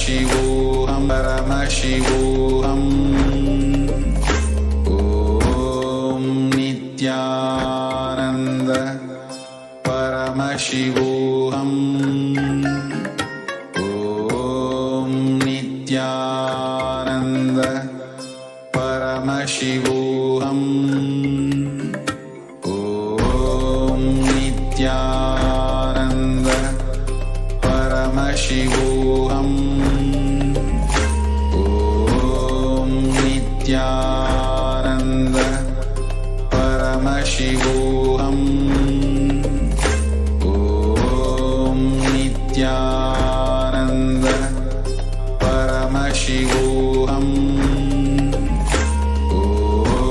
Paramashivoham Paramashivoham Om Nityananda Paramashivoham Om Nityananda Paramashivoham Om Nityananda Paramashivoham Om Nityananda Paramashivoham Om Nityananda Paramashivoham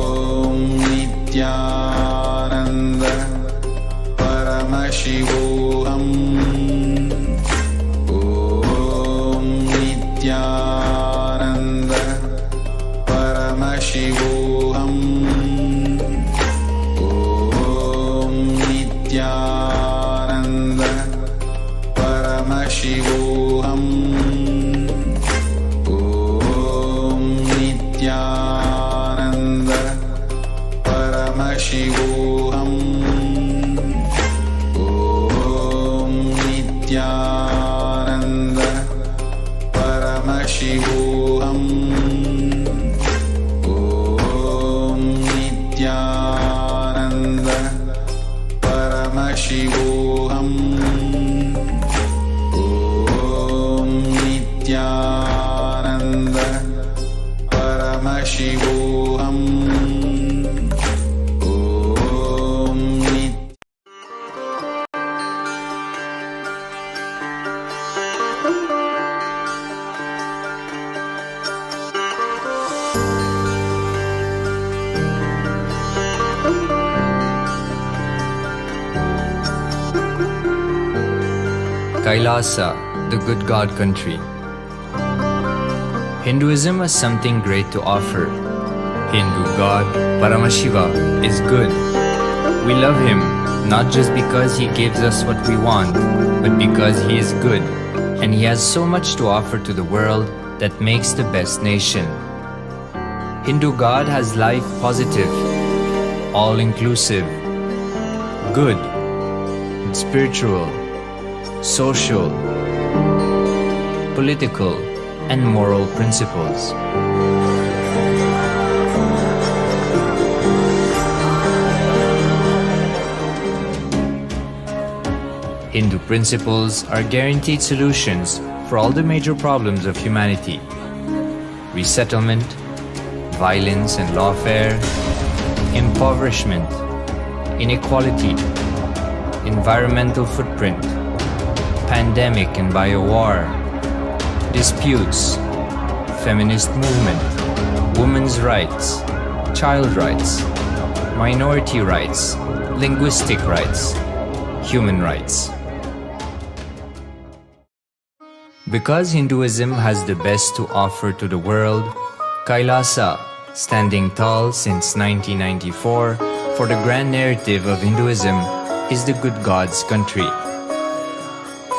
Om Nityananda Paramashivoham Om Nityananda Paramashivoham Om Nityananda Paramashivoham Om Nityananda Paramashivoham Om Nityananda Paramashivoham Om Nityananda Paramashivoham Om Nityananda Paramashivoham Om Kailasa, the good God country. Hinduism has something great to offer. Hindu God, Paramashiva, is good. We love him not just because he gives us what we want, but because he is good, and he has so much to offer to the world that makes the best nation. Hindu God has life positive, all-inclusive, good, spiritual, social, political, and moral principles. Hindu principles are guaranteed solutions for all the major problems of humanity: resettlement, violence and lawfare, impoverishment, inequality, environmental footprint, pandemic and biowar, disputes, feminist movement, women's rights, child rights, minority rights, linguistic rights, human rights. Because Hinduism has the best to offer to the world, Kailasa, standing tall since 1994 for the grand narrative of Hinduism, is the good God's country.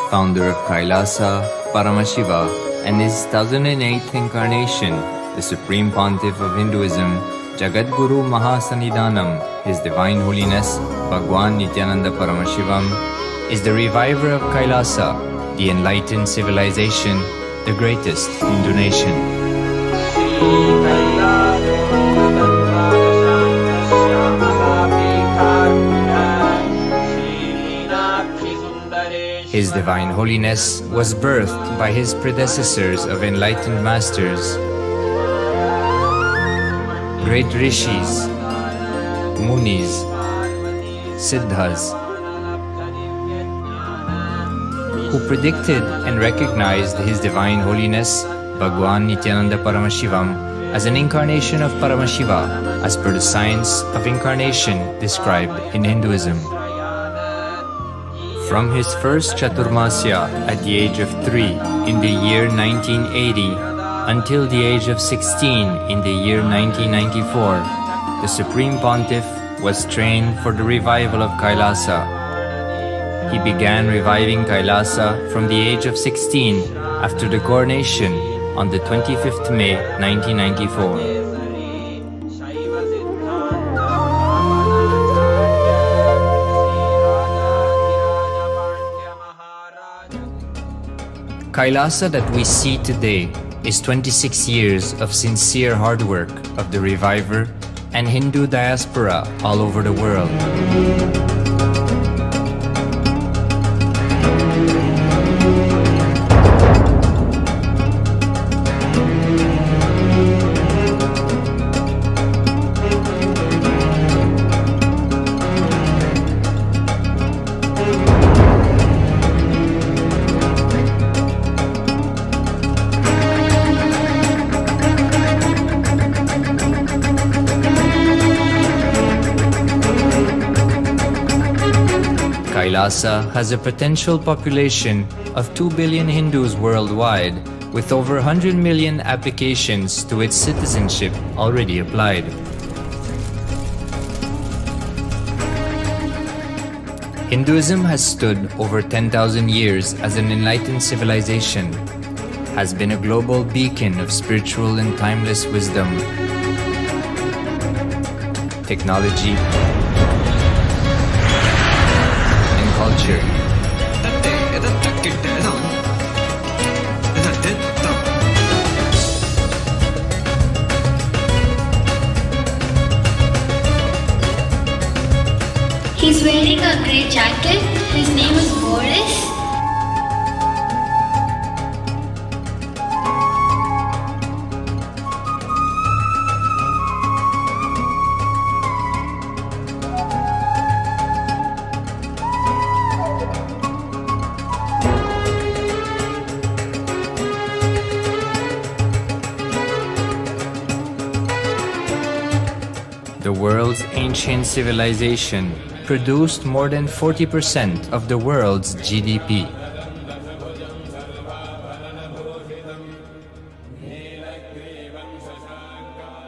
Founder of Kailasa, Paramashiva, and his 1008th incarnation, the Supreme Pontiff of Hinduism, Jagadguru Mahasanidhanam, His Divine Holiness, Bhagwan Nityananda Paramashivam, is the reviver of Kailasa, the enlightened civilization, the greatest Hindu nation. His Divine Holiness was birthed by his predecessors of enlightened masters, great rishis, munis, siddhas, who predicted and recognized His Divine Holiness, Bhagwan Nityananda Paramashivam, as an incarnation of Paramashiva as per the science of incarnation described in Hinduism. From his first Chaturmasya at the age of 3 in the year 1980 until the age of 16 in the year 1994, the Supreme Pontiff was trained for the revival of Kailasa. He began reviving Kailasa from the age of 16 after the coronation on the 25th May 1994. Kailasa that we see today is 26 years of sincere hard work of the reviver and Hindu diaspora all over the world. Kailasa has a potential population of 2 billion Hindus worldwide, with over 100 million applications to its citizenship already applied. Hinduism has stood over 10,000 years as an enlightened civilization, has been a global beacon of spiritual and timeless wisdom, technology, culture. He's wearing a grey jacket. His name is Boris. The world's ancient civilization produced more than 40% of the world's GDP.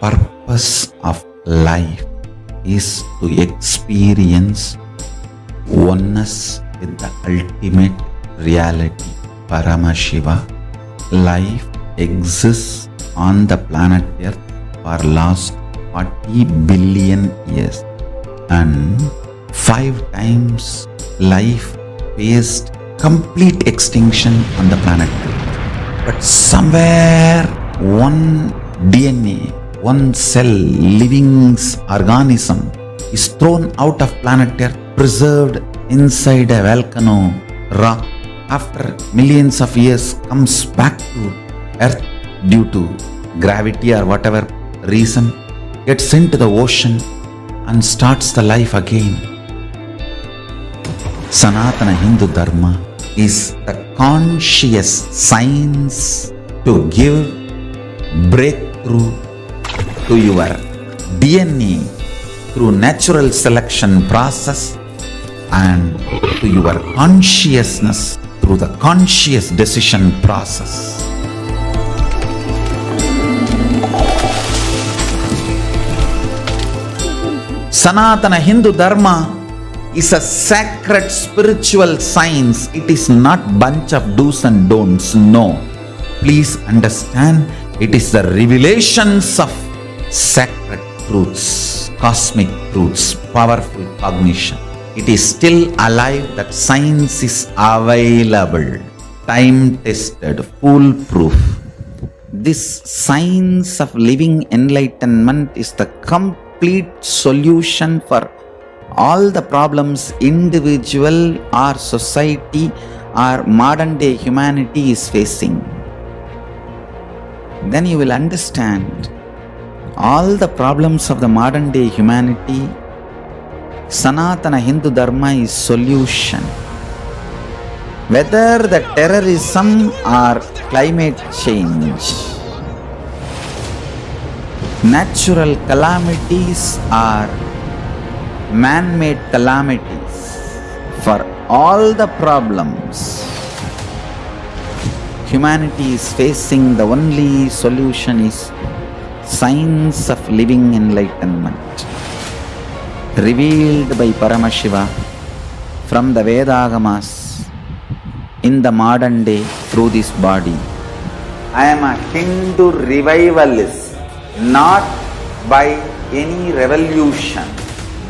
Purpose of life is to experience oneness with the ultimate reality, Paramashiva. Life exists on the planet Earth for last 40 billion years, and 5 times life faced complete extinction on the planet Earth. But somewhere one DNA, one cell, living organism is thrown out of planet Earth, preserved inside a volcano rock. After millions of years comes back to Earth due to gravity or whatever reason, gets into the ocean and starts the life again. Sanatana Hindu Dharma is the conscious science to give breakthrough to your DNA through natural selection process and to your consciousness through the conscious decision process. Sanatana Hindu Dharma is a sacred spiritual science. It is not bunch of do's and don'ts. No. Please understand, it is the revelations of sacred truths, cosmic truths, powerful cognition. It is still alive. That science is available, time-tested, foolproof. This science of living enlightenment is the complete solution for all the problems individual or society or modern day humanity is facing. Then you will understand all the problems of the modern day humanity. Sanatana Hindu Dharma is solution. Whether the terrorism or climate change, natural calamities or man-made calamities, for all the problems humanity is facing, the only solution is science of living enlightenment, revealed by Paramashiva from the Vedagamas in the modern day through this body. I am a Hindu revivalist, not by any revolution,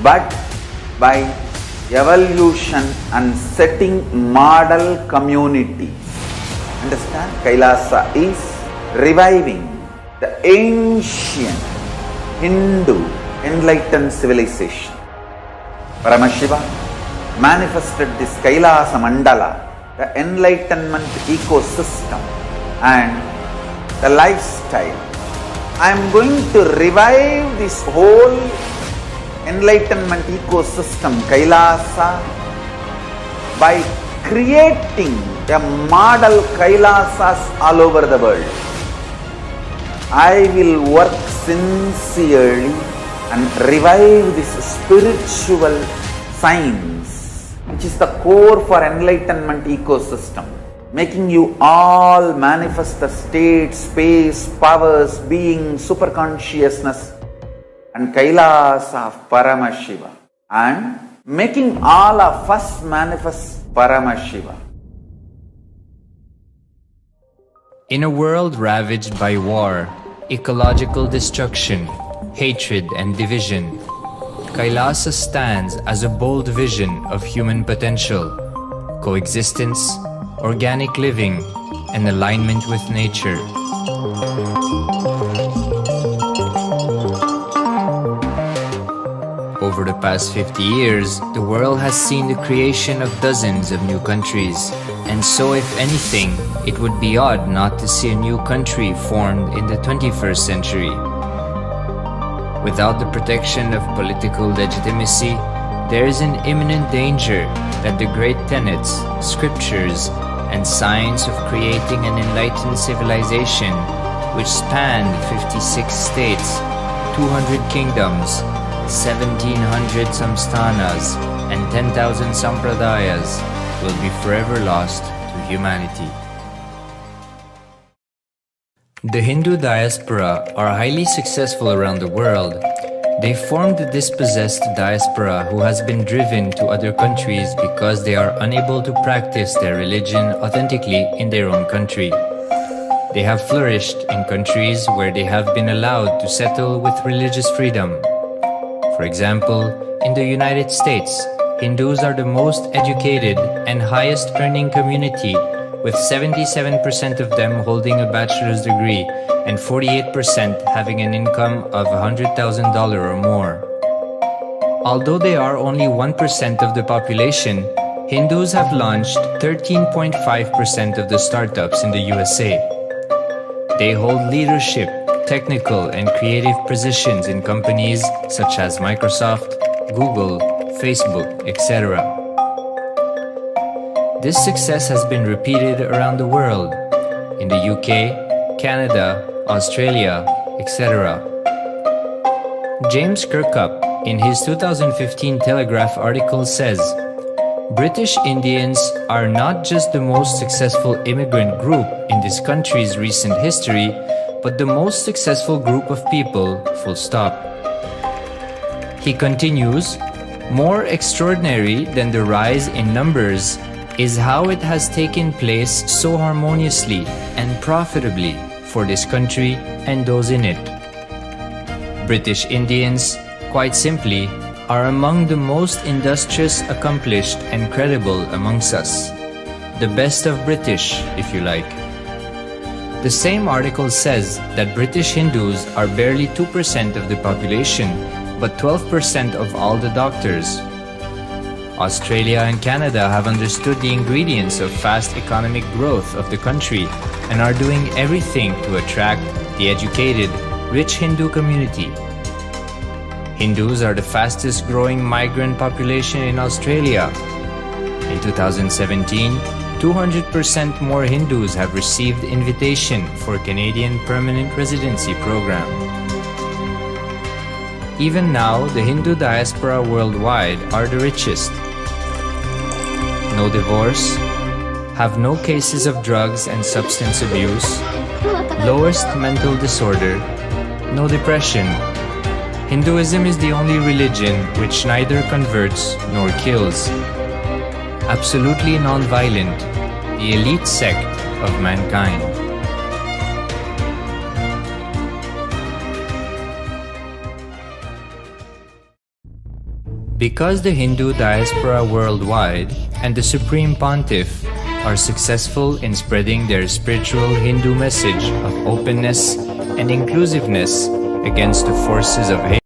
but by evolution and setting model communities. Understand? Kailasa is reviving the ancient Hindu enlightened civilization. Paramashiva manifested this Kailasa Mandala, the enlightenment ecosystem and the lifestyle. I am going to revive this whole enlightenment ecosystem, Kailasa, by creating a model Kailasas all over the world. I will work sincerely and revive this spiritual science, which is the core for enlightenment ecosystem, making you all manifest the state, space, powers, being, superconsciousness and Kailasa of Paramashiva, and making all of us manifest Paramashiva. In a world ravaged by war, ecological destruction, hatred and division, Kailasa stands as a bold vision of human potential, coexistence, organic living, and alignment with nature. Over the past 50 years, the world has seen the creation of dozens of new countries, and so if anything, it would be odd not to see a new country formed in the 21st century. Without the protection of political legitimacy, there is an imminent danger that the great tenets, scriptures, and science of creating an enlightened civilization which spanned 56 states, 200 kingdoms, 1700 samsthanas, and 10,000 sampradayas will be forever lost to humanity. The Hindu diaspora are highly successful around the world. They formed the dispossessed diaspora who has been driven to other countries because they are unable to practice their religion authentically in their own country. They have flourished in countries where they have been allowed to settle with religious freedom. For example, in the United States, Hindus are the most educated and highest earning community, with 77% of them holding a bachelor's degree and 48% having an income of $100,000 or more. Although they are only 1% of the population, Hindus have launched 13.5% of the startups in the USA. They hold leadership, technical and creative positions in companies such as Microsoft, Google, Facebook, etc. This success has been repeated around the world, in the UK, Canada, Australia, etc. James Kirkup, in his 2015 Telegraph article says, British Indians are not just the most successful immigrant group in this country's recent history, but the most successful group of people, full stop. He continues, more extraordinary than the rise in numbers is how it has taken place so harmoniously and profitably for this country and those in it. British Indians, quite simply, are among the most industrious, accomplished and credible amongst us. The best of British, if you like. The same article says that British Hindus are barely 2% of the population, but 12% of all the doctors. Australia and Canada have understood the ingredients of fast economic growth of the country and are doing everything to attract the educated, rich Hindu community. Hindus are the fastest growing migrant population in Australia. In 2017, 200% more Hindus have received invitation for Canadian Permanent Residency Program. Even now, the Hindu diaspora worldwide are the richest. No divorce, have no cases of drugs and substance abuse, lowest mental disorder, no depression. Hinduism is the only religion which neither converts nor kills. Absolutely non-violent, the elite sect of mankind. Because the Hindu diaspora worldwide and the Supreme Pontiff are successful in spreading their spiritual Hindu message of openness and inclusiveness against the forces of hate.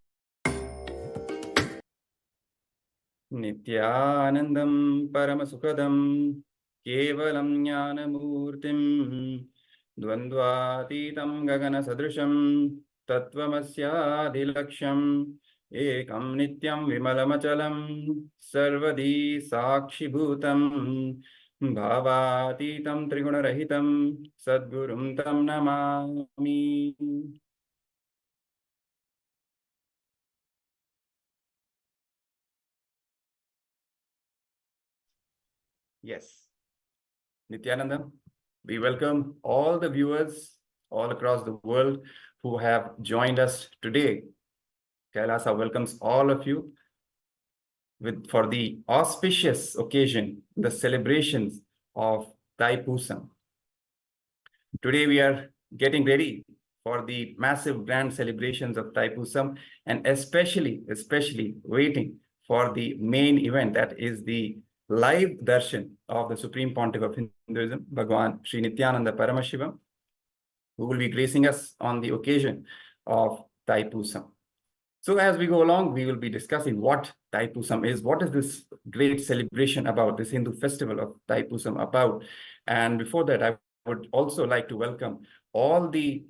Nityanandam Paramasukadam Kevalam Jnanamurtim Dvandvatitam Gagana Sadrisham Tattvamasyadhilaksham Ekam Nityam Vimalamachalam Sarvadi Sakshibhutam Bhavatitam Trigunarahitam Sadgurum Tam Namami. Yes, Nityananda, we welcome all the viewers all across the world who have joined us today. Kailasa welcomes all of you for the auspicious occasion, the celebrations of Thaipusam. Today we are getting ready for the massive grand celebrations of Thaipusam, and especially waiting for the main event, that is the live darshan of the Supreme Pontiff of Hinduism, Bhagwan Sri Nityananda Paramashiva, who will be gracing us on the occasion of Thaipusam. So as we go along, we will be discussing what Thaipusam is, what is this great celebration about, this Hindu festival of Thaipusam about. And before that, I would also like to welcome all the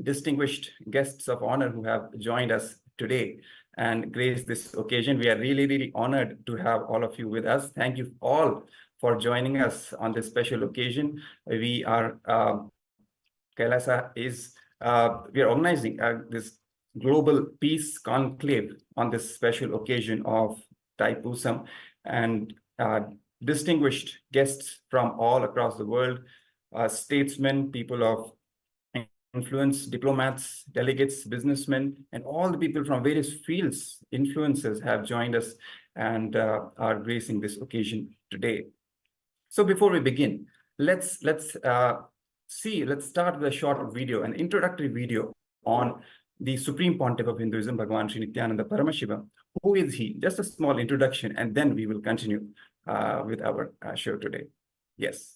distinguished guests of honor who have joined us today and grace this occasion. We are really honored to have all of you with us. Thank you all for joining us on this special occasion. We are, Kailasa is, we are organizing this global peace conclave on this special occasion of Thaipusam, and distinguished guests from all across the world, statesmen, people of influence, diplomats, delegates, businessmen, and all the people from various fields, influencers have joined us and are gracing this occasion today. So before we begin, let's start with a short video, an introductory video on the Supreme Pontiff of Hinduism, Bhagwan Sri Nityananda Paramashiva. Who is he? Just a small introduction, and then we will continue with our show today. Yes.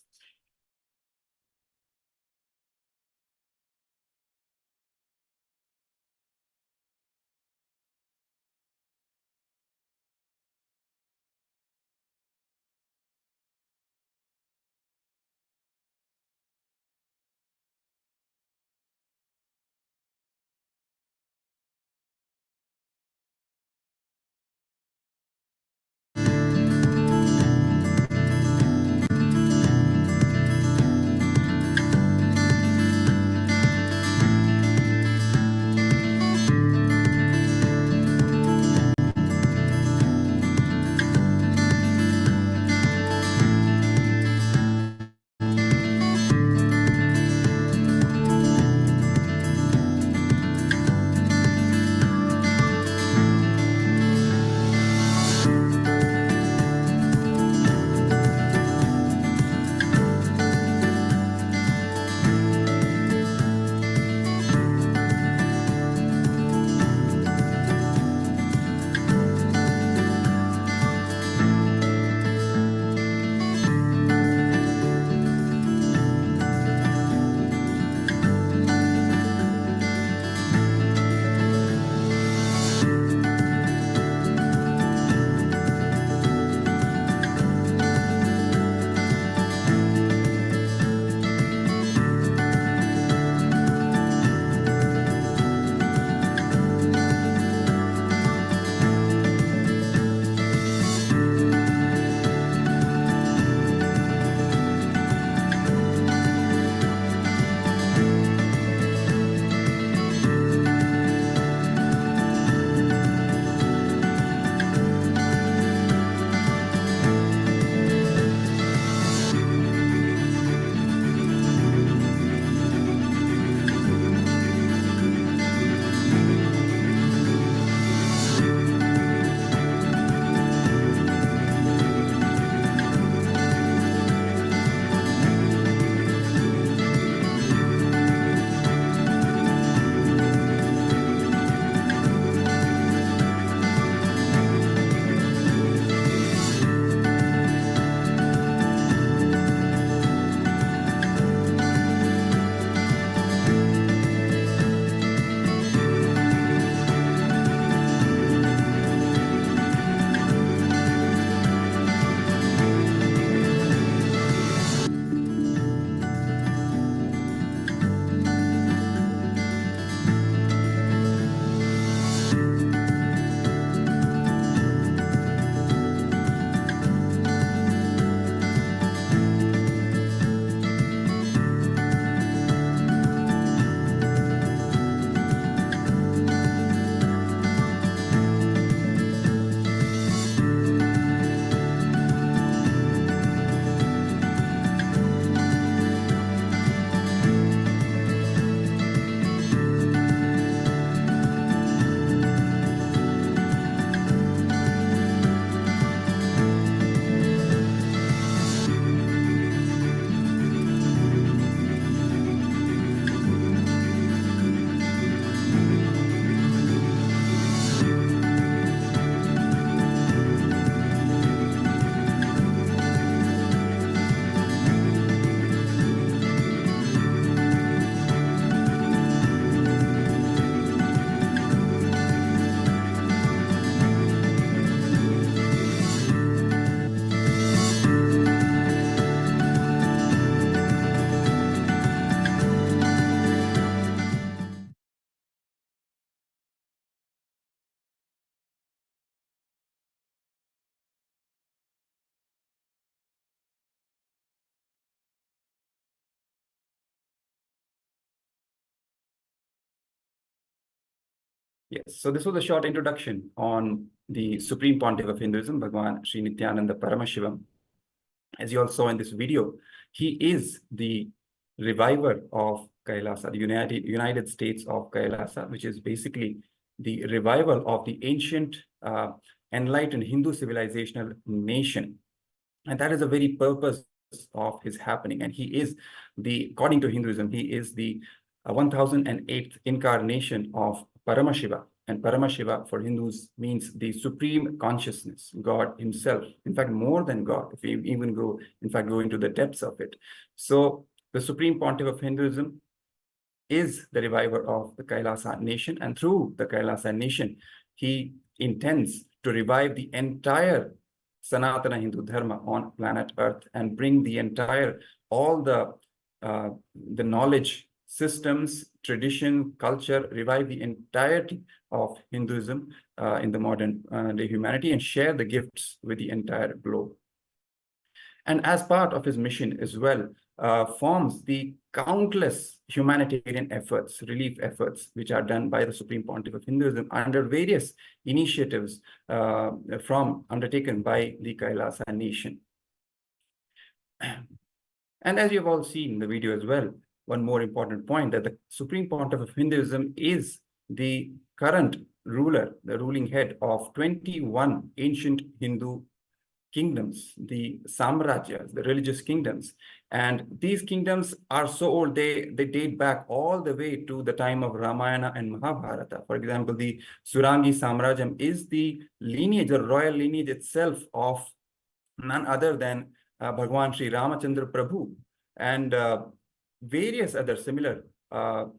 Yes, so this was a short introduction on the Supreme Pontiff of Hinduism, Bhagavan Sri Nityananda Paramashivam. As you all saw in this video, he is the reviver of Kailasa, the United States of Kailasa, which is basically the revival of the ancient enlightened Hindu civilizational nation. And that is the very purpose of his happening. And he is according to Hinduism, he is the 1008th incarnation of Paramashiva. And Paramashiva for Hindus means the supreme consciousness, God himself. In fact, more than God, if we even go into the depths of it. So the Supreme Pontiff of Hinduism is the reviver of the Kailasa nation. And through the Kailasa nation, he intends to revive the entire Sanatana Hindu Dharma on planet Earth and bring the entire, all the knowledge, systems, tradition, culture, revive the entirety of Hinduism in the modern day humanity and share the gifts with the entire globe. And as part of his mission as well, forms the countless humanitarian efforts, relief efforts, which are done by the Supreme Pontiff of Hinduism under various initiatives undertaken by the Kailasa nation. And as you've all seen in the video as well, one more important point, that the Supreme Pontiff of Hinduism is the current ruler, the ruling head of 21 ancient Hindu kingdoms, the samrajyas, the religious kingdoms. And these kingdoms are so old, they date back all the way to the time of Ramayana and Mahabharata. For example, the Surangi Samrajyam is the lineage, the royal lineage itself of none other than Bhagwan Sri Ramachandra Prabhu and various other similar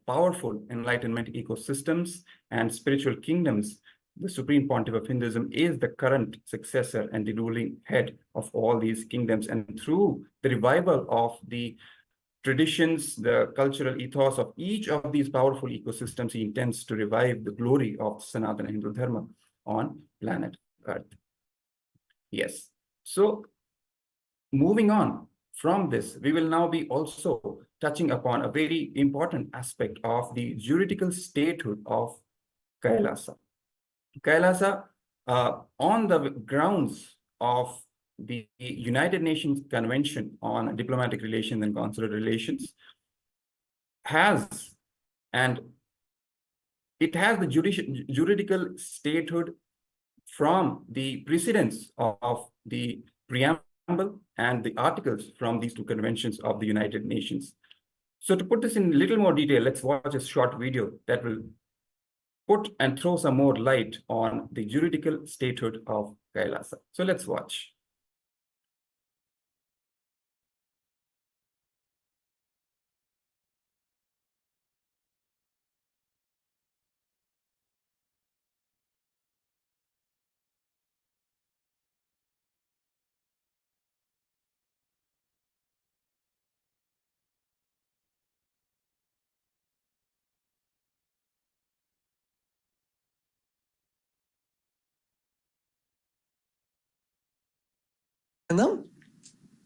powerful enlightenment ecosystems and spiritual kingdoms. The Supreme Pontiff of Hinduism is the current successor and the ruling head of all these kingdoms. And through the revival of the traditions, the cultural ethos of each of these powerful ecosystems, he intends to revive the glory of Sanatana Hindu Dharma on planet Earth. Yes. So moving on from this, we will now be also touching upon a very important aspect of the juridical statehood of Kailasa. Kailasa, on the grounds of the United Nations Convention on Diplomatic Relations and Consular Relations, has the juridical statehood from the precedents of the preamble and the articles from these two conventions of the United Nations. So to put this in a little more detail, let's watch a short video that will put and throw some more light on the juridical statehood of Kailasa. So let's watch.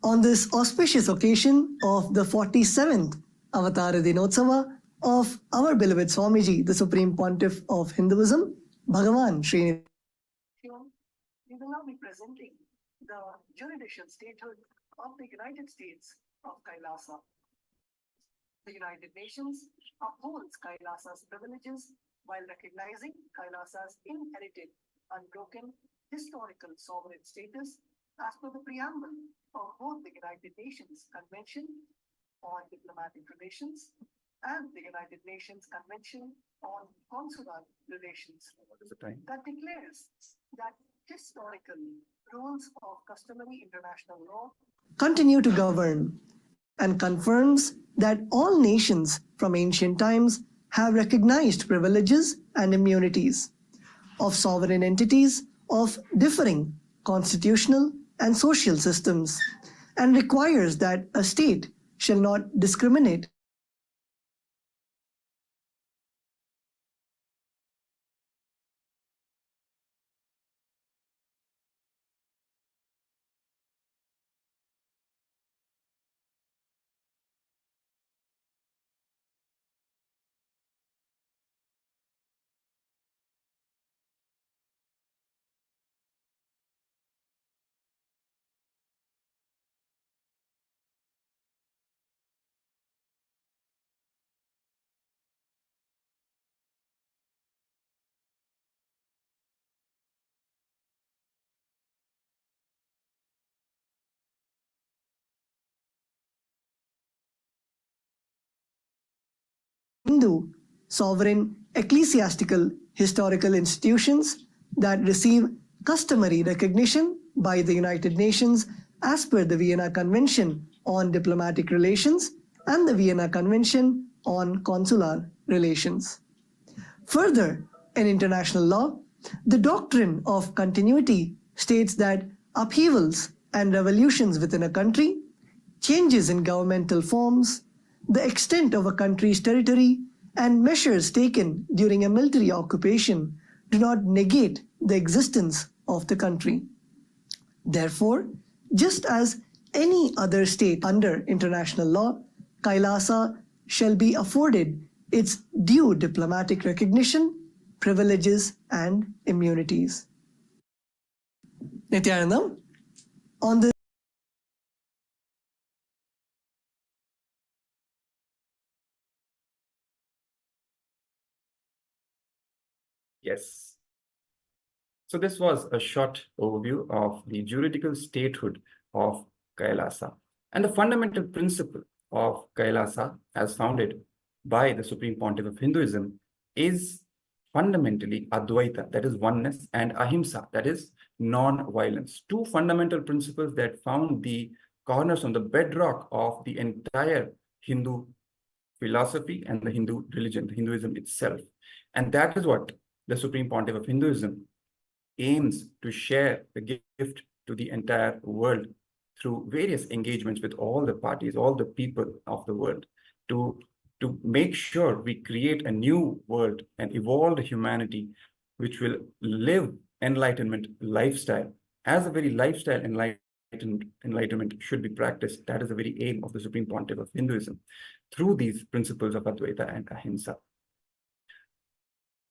On this auspicious occasion of the 47th Avatara Dinotsava of our beloved Swamiji, the Supreme Pontiff of Hinduism, Bhagavan Sri. We will now be presenting the juridical statehood of the United States of Kailasa. The United Nations upholds Kailasa's privileges while recognizing Kailasa's inherited, unbroken, historical sovereign status as per the preamble of both the United Nations Convention on Diplomatic Relations and the United Nations Convention on Consular Relations. That declares that historical rules of customary international law continue to govern and confirms that all nations from ancient times have recognized privileges and immunities of sovereign entities of differing constitutional and social systems, and requires that a state shall not discriminate Hindu sovereign ecclesiastical historical institutions that receive customary recognition by the United Nations as per the Vienna Convention on Diplomatic Relations and the Vienna Convention on Consular Relations. Further, in international law, the doctrine of continuity states that upheavals and revolutions within a country, changes in governmental forms, the extent of a country's territory, and measures taken during a military occupation do not negate the existence of the country. Therefore, just as any other state under international law, Kailasa shall be afforded its due diplomatic recognition, privileges, and immunities. Nityanandam, on the Yes. So this was a short overview of the juridical statehood of Kailasa and the fundamental principle of Kailasa as founded by the Supreme Pontiff of Hinduism is fundamentally Advaita, that is oneness, and Ahimsa, that is non-violence. Two fundamental principles that found the cornerstone, the bedrock of the entire Hindu philosophy and the Hindu religion, Hinduism itself. And that is what the Supreme Pontiff of Hinduism aims to share the gift to the entire world through various engagements with all the parties, all the people of the world, to make sure we create a new world and evolved humanity which will live enlightenment lifestyle. As a very lifestyle enlightenment should be practiced, that is the very aim of the Supreme Pontiff of Hinduism through these principles of Advaita and Ahimsa.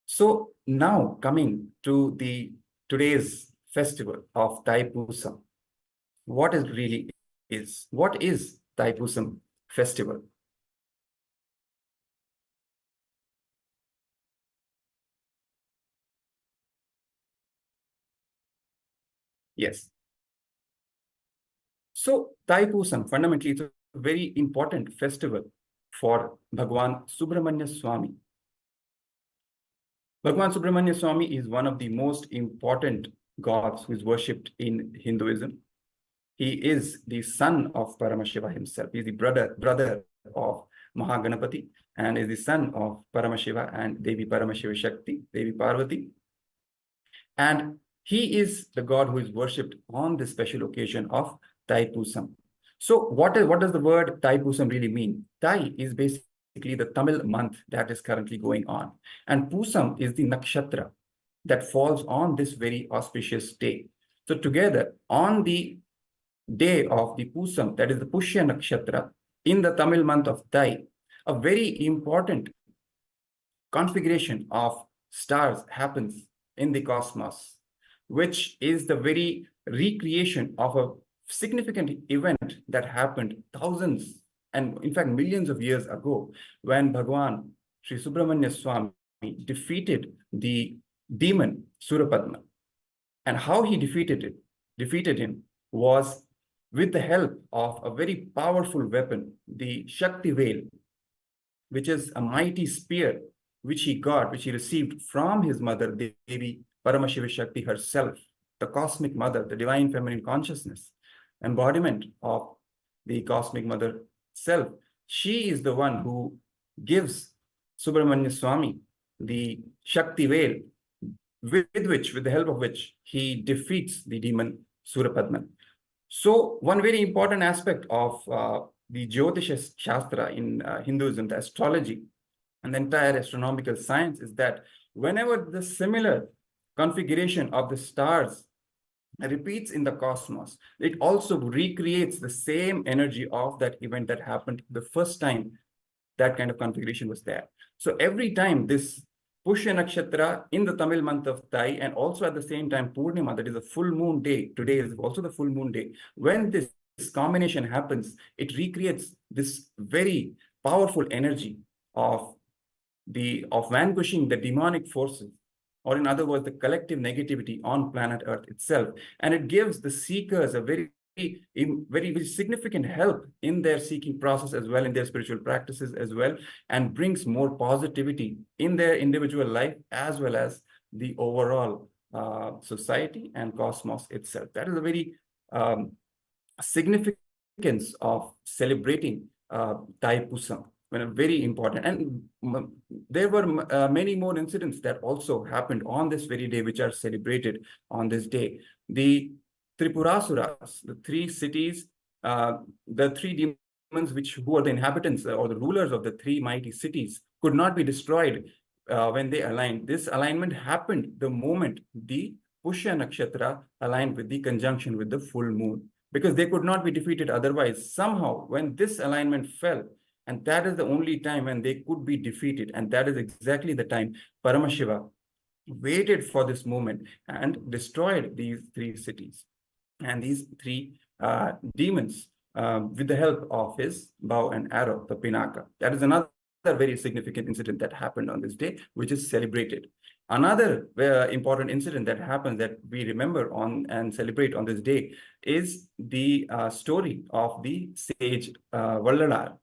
So now coming to today's festival of Thaipusam, what is Thaipusam festival? Yes. So Thaipusam fundamentally is a very important festival for Bhagwan Subrahmanya Swami. Bhagwan Subrahmanya Swami is one of the most important gods who is worshipped in Hinduism. He is the son of Paramashiva himself. He is the brother of Mahaganapati and is the son of Paramashiva and Devi Paramashakti Shakti, Devi Parvati. And he is the god who is worshipped on this special occasion of Thaipusam. So what does the word Thaipusam really mean? Thai is basically the Tamil month that is currently going on. And Pusam is the Nakshatra that falls on this very auspicious day. So together, on the day of the Pusam, that is the Pushya Nakshtra, in the Tamil month of Thai, a very important configuration of stars happens in the cosmos, which is the very recreation of a significant event that happened thousands and in fact millions of years ago, when Bhagwan Sri Subrahmanya Swami defeated the demon Soorapadma. And how he defeated him was with the help of a very powerful weapon, the Shakti Vel, which is a mighty spear which he received from his mother, Devi Paramashakti Shakti herself, the cosmic mother, the divine feminine consciousness, embodiment of the cosmic mother self. She is the one who gives Subrahmanya Swami the Shakti Vel, with the help of which he defeats the demon Soorapadma. So one very important aspect of the Jyotisha Shastra in Hinduism, the astrology and the entire astronomical science, is that whenever the similar configuration of the stars repeats in the cosmos, it also recreates the same energy of that event that happened the first time that kind of configuration was there. So every time this Pushya Nakshtra in the Tamil month of Thai, and also at the same time Purnima, that is a full moon day, today is also the full moon day, when this combination happens, it recreates this very powerful energy of vanquishing the demonic forces, or in other words, the collective negativity on planet Earth itself. And it gives the seekers a very very significant help in their seeking process as well, in their spiritual practices as well, and brings more positivity in their individual life as well as the overall society and cosmos itself. That is a very significance of celebrating Thaipusam, very important. And there were many more incidents that also happened on this very day, which are celebrated on this day. The tripurasuras, the three cities, the three demons, who are the inhabitants or the rulers of the three mighty cities, could not be destroyed when they aligned. This alignment happened the moment the Pushya Nakshtra aligned with the conjunction with the full moon, because they could not be defeated otherwise. Somehow, when this alignment fell, and that is the only time when they could be defeated, and that is exactly the time Paramashiva waited for this moment and destroyed these three cities and these three demons with the help of his bow and arrow, the Pinaka. That is another very significant incident that happened on this day, which is celebrated. Another important incident that happens that we remember on and celebrate on this day is the story of the sage Vallalar,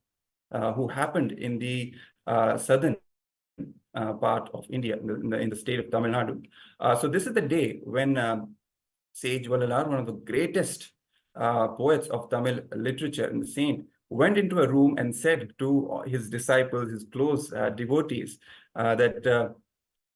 who happened in the southern part of India, in the state of Tamil Nadu. So this is the day when sage Vallalar, one of the greatest poets of Tamil literature and the saint, went into a room and said to his disciples, his close devotees, that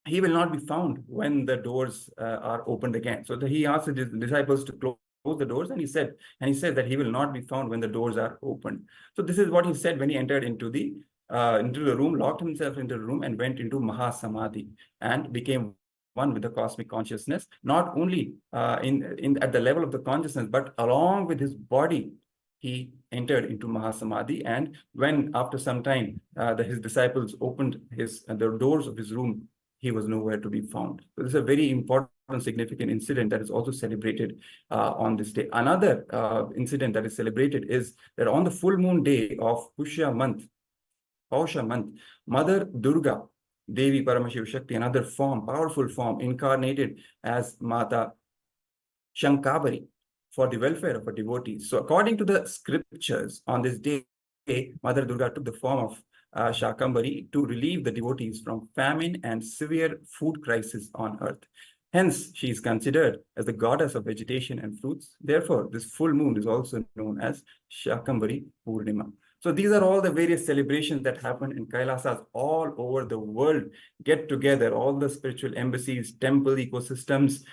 he will not be found when the doors are opened again. So he asked his disciples to close the doors, and he said that he will not be found when the doors are opened. So this is what he said when he entered into the room, locked himself into the room, and went into Mahasamadhi and became one with the cosmic consciousness, not only at the level of the consciousness, but along with his body. He entered into Mahasamadhi, and when after some time his disciples opened the doors of his room, he was nowhere to be found. So this is a very important, significant incident that is also celebrated on this day. Another incident that is celebrated is that on the full moon day of Pushya month, Mother Durga, Devi Paramashakti Shakti, another form, powerful form, incarnated as Mata Shankabari for the welfare of her devotees. So according to the scriptures, on this day, Mother Durga took the form of Shakambari to relieve the devotees from famine and severe food crisis on earth. Hence, she is considered as the goddess of vegetation and fruits. Therefore, this full moon is also known as Shakambari Purnima. So these are all the various celebrations that happen in Kailasas all over the world. Get together, all the spiritual embassies, temple ecosystems,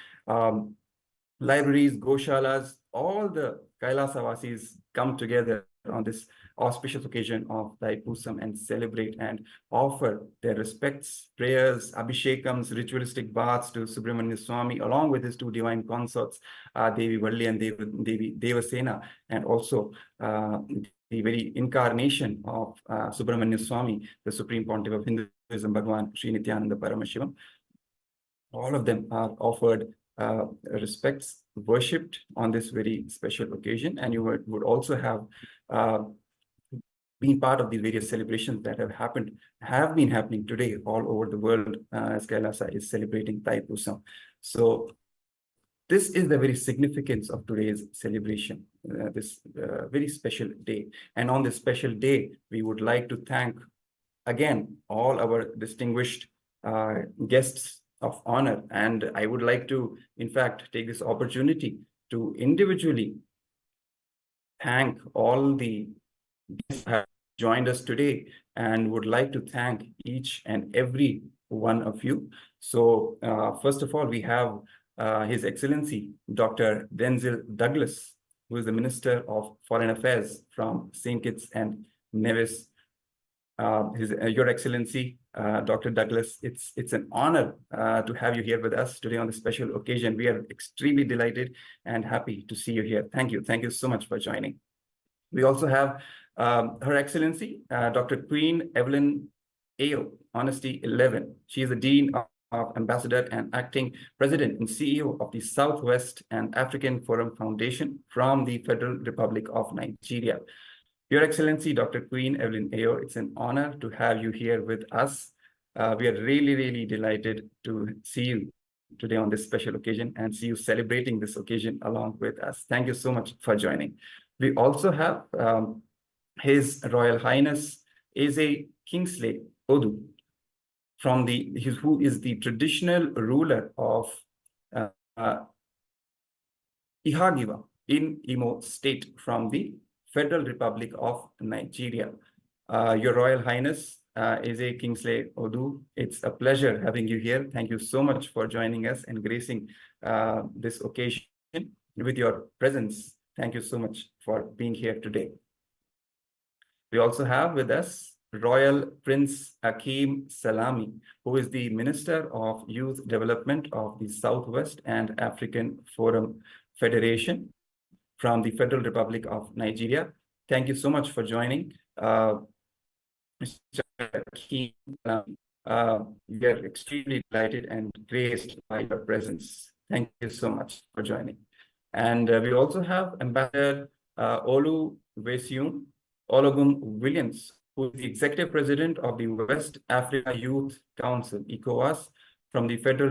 libraries, goshalas, all the Kailasa-vasis come together on this auspicious occasion of Thaipusam and celebrate and offer their respects, prayers, abhishekams, ritualistic baths to Subrahmanya Swami, along with his two divine consorts, Devi Valli and Devi Devasena, and also the very incarnation of Subrahmanya Swami, the Supreme Pontiff of Hinduism, Bhagavan Sri Nityananda Paramashiva. All of them are offered respects, worshipped on this very special occasion, and you would also have been part of these various celebrations that have been happening today all over the world as Kailasa is celebrating Thaipusam. So this is the very significance of today's celebration, this very special day. And on this special day, we would like to thank again all our distinguished guests of honor. And I would like to, in fact, take this opportunity to individually thank all the guests who have joined us today, and would like to thank each and every one of you. So first of all, we have His Excellency, Dr. Denzil Douglas, who is the Minister of Foreign Affairs from St. Kitts and Nevis. Your Excellency, Dr. Douglas, it's an honor to have you here with us today on this special occasion. We are extremely delighted and happy to see you here. Thank you. Thank you so much for joining. We also have Her Excellency, Dr. Queen Evelyn Ayo, Honesty 11. She is the Dean of Ambassador and Acting President and CEO of the Southwest and African Forum Foundation from the Federal Republic of Nigeria. Your Excellency, Dr. Queen Evelyn Ayo, it's an honor to have you here with us. We are really, really delighted to see you today on this special occasion and see you celebrating this occasion along with us. Thank you so much for joining. We also have His Royal Highness is a Kingsley Odu who is the traditional ruler of Ihagiwa in Imo State from the Federal Republic of Nigeria. Your Royal Highness is a Kingsley Odu. It's a pleasure having you here. Thank you so much for joining us and gracing this occasion with your presence. Thank you so much for being here today. We also have with us Royal Prince Akeem Salami, who is the Minister of Youth Development of the Southwest and African Forum Federation from the Federal Republic of Nigeria. Thank you so much for joining. Mr. Akeem Salami, we are extremely delighted and graced by your presence. Thank you so much for joining. And we also have Ambassador Olu Wesyun Ologum Williams, who is the Executive President of the West Africa Youth Council, ECOWAS, from the Federal